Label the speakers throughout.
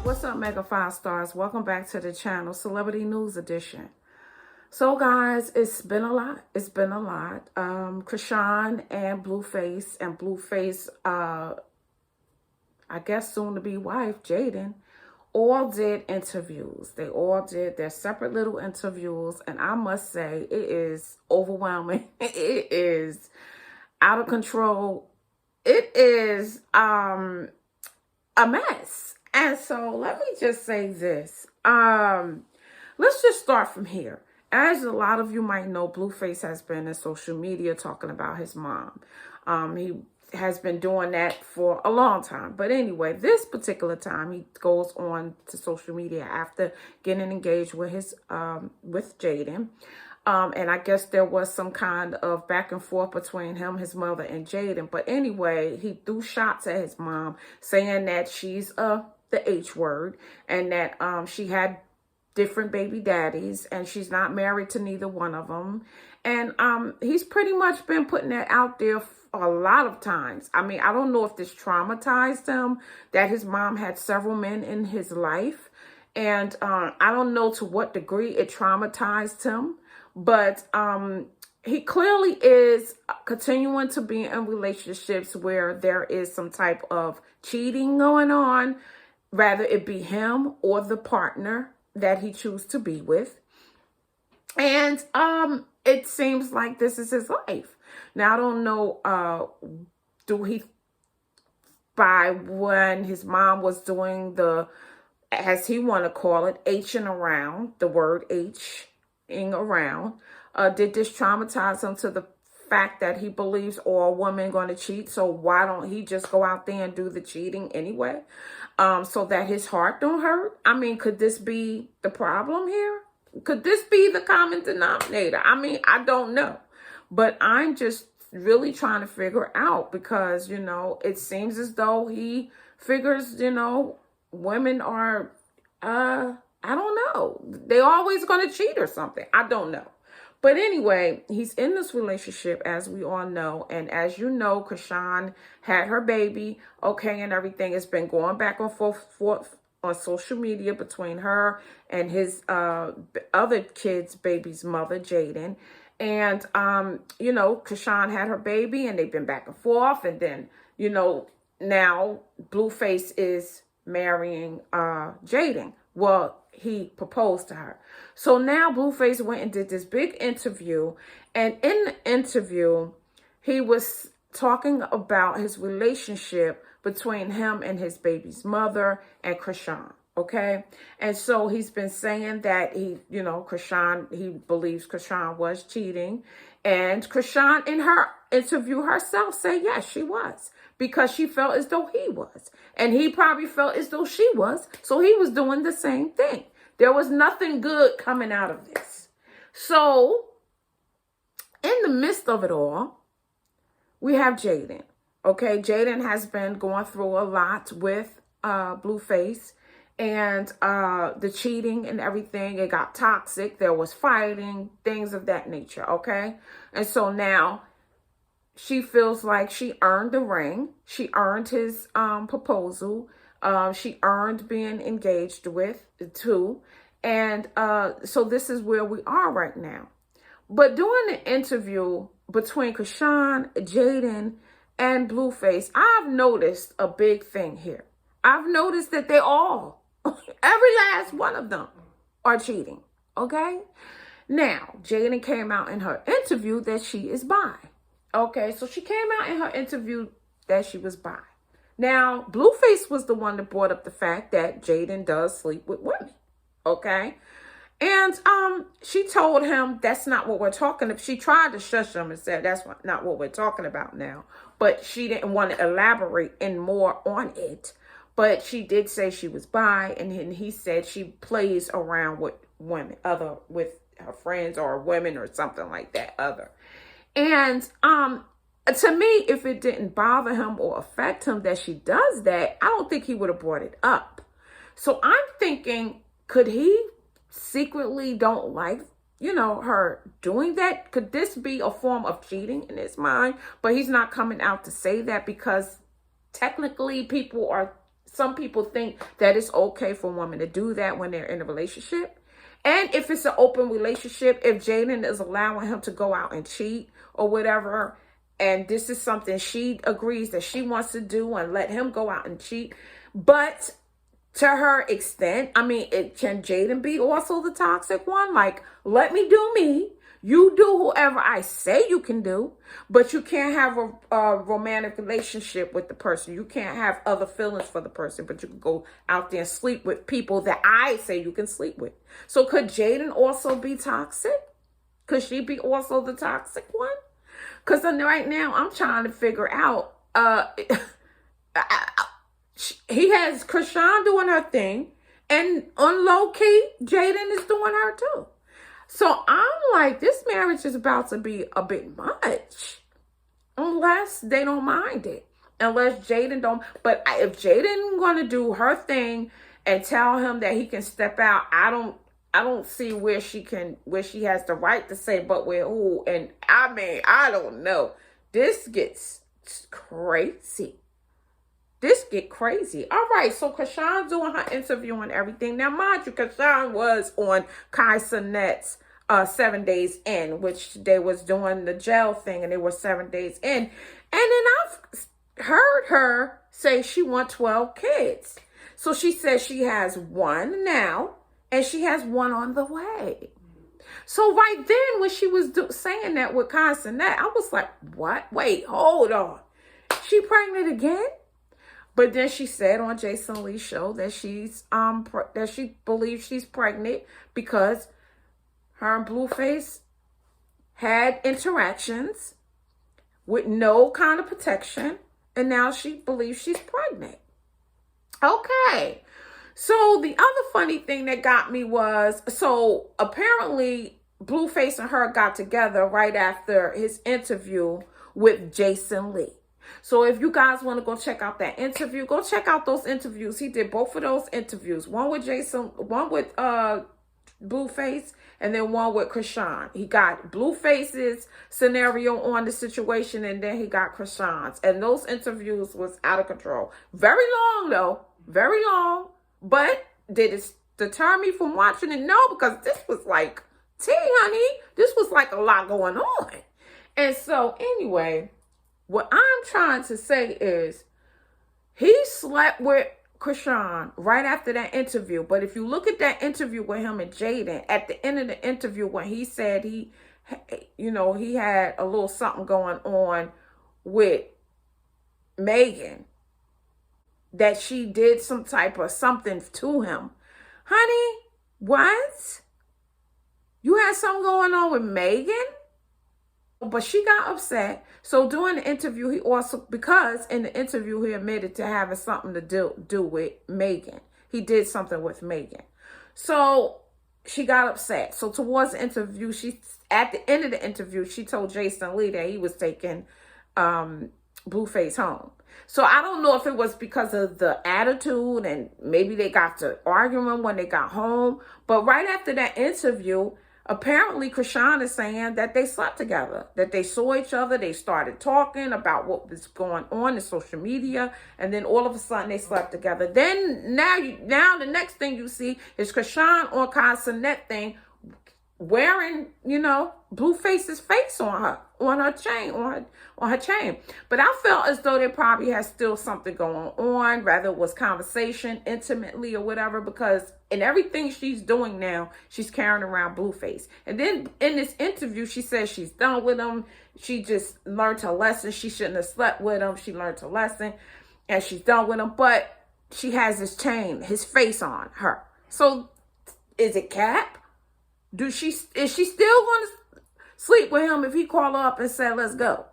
Speaker 1: What's up, Mega 5 Stars? Welcome back to the channel, Celebrity News Edition. So, guys, it's been a lot. Chrisean and Blueface, I guess soon-to-be wife, Jaidyn, all did interviews. They all did their separate little interviews, and I must say, it is overwhelming. It is out of control. It is a mess. And so let me just say this. Let's just start from here. As a lot of you might know, Blueface has been in social media talking about his mom. He has been doing that for a long time. But anyway, this particular time, he goes on to social media after getting engaged with his with Jaidyn. And I guess there was some kind of back and forth between him, his mother, and Jaidyn. But anyway, he threw shots at his mom, saying that she's the H word, and that she had different baby daddies, and she's not married to neither one of them. And he's pretty much been putting that out there a lot of times. I mean, I don't know if this traumatized him, that his mom had several men in his life. And I don't know to what degree it traumatized him. But he clearly is continuing to be in relationships where there is some type of cheating going on, rather it be him or the partner that he chooses to be with. And it seems like this is his life. Now, I don't know, do he, by when his mom was doing the, as he want to call it, H-ing around, the word H-ing around, did this traumatize him to the fact that he believes all women going to cheat? So why don't he just go out there and do the cheating anyway, so that his heart don't hurt? I mean, could this be the problem here? Could this be the common denominator? I mean, I don't know, but I'm just really trying to figure out, because, you know, it seems as though he figures, you know, women are, I don't know, they always going to cheat or something. I don't know. But anyway, he's in this relationship, as we all know. And as you know, Chrisean had her baby, okay, and everything. It's been going back and forth on social media between her and his other kid's baby's mother, Jaidyn. And, you know, Chrisean had her baby, and they've been back and forth. And then, you know, now Blueface is marrying Jaidyn. Well, he proposed to her. So now Blueface went and did this big interview. And in the interview, he was talking about his relationship between him and his baby's mother and Chrisean. Okay. And so he's been saying that he believes Chrisean was cheating. And Chrisean, in her interview herself, said, yes, she was, because she felt as though he was. And he probably felt as though she was. So he was doing the same thing. There was nothing good coming out of this. So in the midst of it all, we have Jaidyn. Okay, Jaidyn has been going through a lot with Blueface, and the cheating and everything. It got toxic. There was fighting, things of that nature. Okay, and so now she feels like she earned the ring. She earned his proposal. She earned being engaged with too. And so this is where we are right now. But during the interview between Chrisean, Jaidyn, and Blueface, I've noticed a big thing here. I've noticed that they all, every last one of them, are cheating. Okay? Now, Jaidyn came out in her interview that she is bi. Okay, so she came out in her interview that she was bi. Now, Blueface was the one that brought up the fact that Jaidyn does sleep with women. Okay? And she told him that's not what we're talking about. She tried to shush him and said that's not what we're talking about now. But she didn't want to elaborate and more on it. But she did say she was bi, and he said she plays around with women, with her friends or women or something like that, other. And to me, if it didn't bother him or affect him that she does that, I don't think he would have brought it up. So I'm thinking, could he secretly don't like, you know, her doing that? Could this be a form of cheating in his mind? But he's not coming out to say that, because technically people are some people think that it's okay for women to do that when they're in a relationship. And if it's an open relationship, if Jaidyn is allowing him to go out and cheat or whatever, and this is something she agrees that she wants to do and let him go out and cheat. But to her extent, I mean, can Jaidyn be also the toxic one? Like, let me do me. You do whoever I say you can do, but you can't have a romantic relationship with the person. You can't have other feelings for the person, but you can go out there and sleep with people that I say you can sleep with. So could Jaidyn also be toxic? Could she be also the toxic one? Because right now I'm trying to figure out, he has Chrisean doing her thing, and on low key, Jaidyn is doing her too. So I'm like, this marriage is about to be a bit much, unless they don't mind it, unless Jaidyn don't. But if Jaidyn gonna do her thing and tell him that he can step out, I don't see where she has the right to say, but with who. And I mean, I don't know. This gets crazy. This get crazy. All right, so Chrisean doing her interview and everything. Now, mind you, Chrisean was on Chrisean's 7 days in, which they was doing the jail thing, and they were 7 days in. And then I've heard her say she wants 12 kids. So she says she has one now, and she has one on the way. So right then, when she was saying that with Chrisean, I was like, what? Wait, hold on. She pregnant again? But then she said on Jason Lee's show that that she believes she's pregnant because her and Blueface had interactions with no kind of protection, and now she believes she's pregnant. Okay. So the other funny thing that got me was, so apparently Blueface and her got together right after his interview with Jason Lee. So if you guys want to go check out that interview, go check out those interviews. He did both of those interviews. One with Blueface, and then one with Chrisean. He got Blueface's scenario on the situation, and then he got Chrisean's. And those interviews was out of control. Very long though. Very long. But did it deter me from watching it? No, because this was like, honey, this was like a lot going on. And so anyway, what I'm trying to say is he slept with Chrisean right after that interview. But if you look at that interview with him and Jaidyn, at the end of the interview when he said he had a little something going on with Megan, that she did some type of something to him. Honey, what? You had something going on with Megan? But she got upset. So during the interview, because in the interview, he admitted to having something to do with Megan. He did something with Megan. So she got upset. So towards the interview, at the end of the interview, she told Jason Lee that he was taking Blueface home. So I don't know if it was because of the attitude and maybe they got to arguing when they got home. But right after that interview, apparently Chrisean is saying that they slept together, that they saw each other, they started talking about what was going on in social media, and then all of a sudden they slept together. Then now the next thing you see is Chrisean on Chrisean thing wearing, Blueface's face on her chain, on her chain. But I felt as though there probably has still something going on, rather it was conversation intimately or whatever, because in everything she's doing now, she's carrying around Blueface. And then in this interview, she says she's done with him. She just learned her lesson. She shouldn't have slept with him. She learned her lesson and she's done with him. But she has his chain, his face on her. So is it cap? Is she still going to sleep with him if he call her up and say, let's go?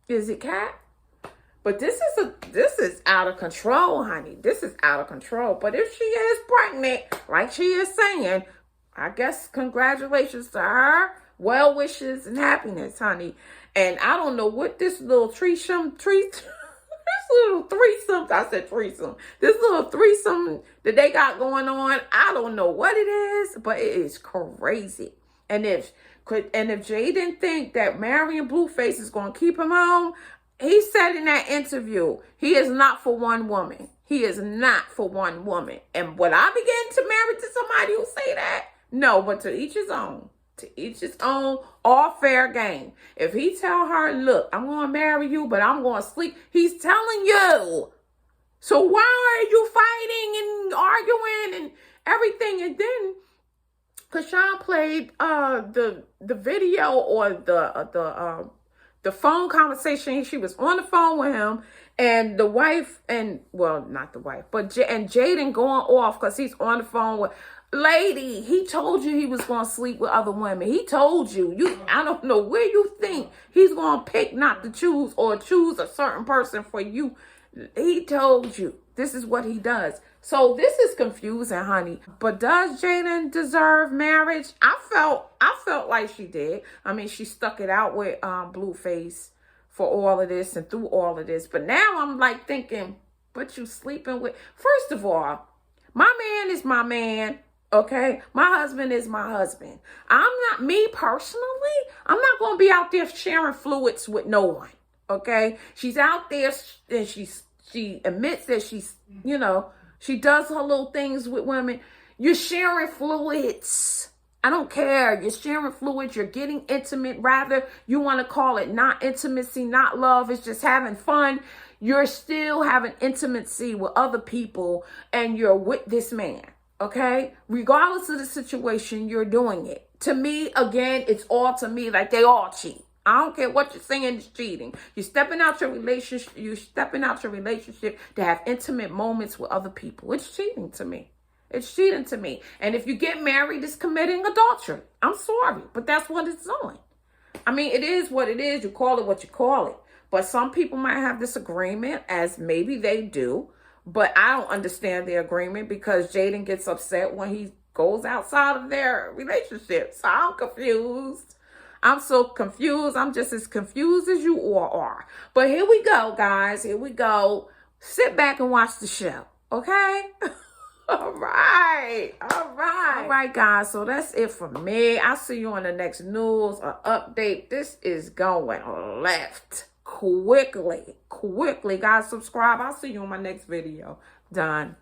Speaker 1: Is it cap? But this is out of control, honey. This is out of control. But if she is pregnant, like she is saying, I guess congratulations to her. Well wishes and happiness, honey. And I don't know what this little threesome, this little threesome that they got going on, I don't know what it is, but it is crazy. And if Jaidyn think that marrying Blueface is going to keep him home, He said in that interview, he is not for one woman. He is not for one woman. And would I begin to marry to somebody who say that? No, but to each his own. To each his own, all fair game. If he tell her, look, I'm going to marry you, but I'm going to sleep, he's telling you. So why are you fighting and arguing and everything? And then Chrisean played the video or the phone conversation. She was on the phone with him, and the wife, and well, not the wife, but Jaidyn going off because he's on the phone with, lady, he told you he was going to sleep with other women. He told you. I don't know where you think he's going to pick not to choose or choose a certain person for you. He told you. This is what he does. So this is confusing, honey. But does Jaidyn deserve marriage? I felt like she did. I mean, she stuck it out with Blueface for all of this and through all of this. But now I'm like thinking, but you sleeping with, first of all, my man is my man. Okay, my husband is my husband. Me personally, I'm not going to be out there sharing fluids with no one. Okay, she's out there and she admits that she's, she does her little things with women. You're sharing fluids. I don't care. You're sharing fluids. You're getting intimate. Rather, you want to call it not intimacy, not love. It's just having fun. You're still having intimacy with other people and you're with this man. Okay, regardless of the situation, you're doing it. To me, again, it's all to me like they all cheat. I don't care what you're saying is cheating. You're stepping out your relationship. You're stepping out your relationship to have intimate moments with other people. It's cheating to me. It's cheating to me. And if you get married, it's committing adultery. I'm sorry, but that's what it's doing. I mean, it is what it is. You call it what you call it. But some people might have disagreement, as maybe they do. But I don't understand the agreement because Jaidyn gets upset when he goes outside of their relationship. So I'm confused. I'm so confused. I'm just as confused as you all are. But here we go, guys. Here we go. Sit back and watch the show. Okay? All right. All right, guys. So that's it for me. I'll see you on the next news or update. This is going left. Quickly, guys, subscribe. I'll see you in my next video. Done.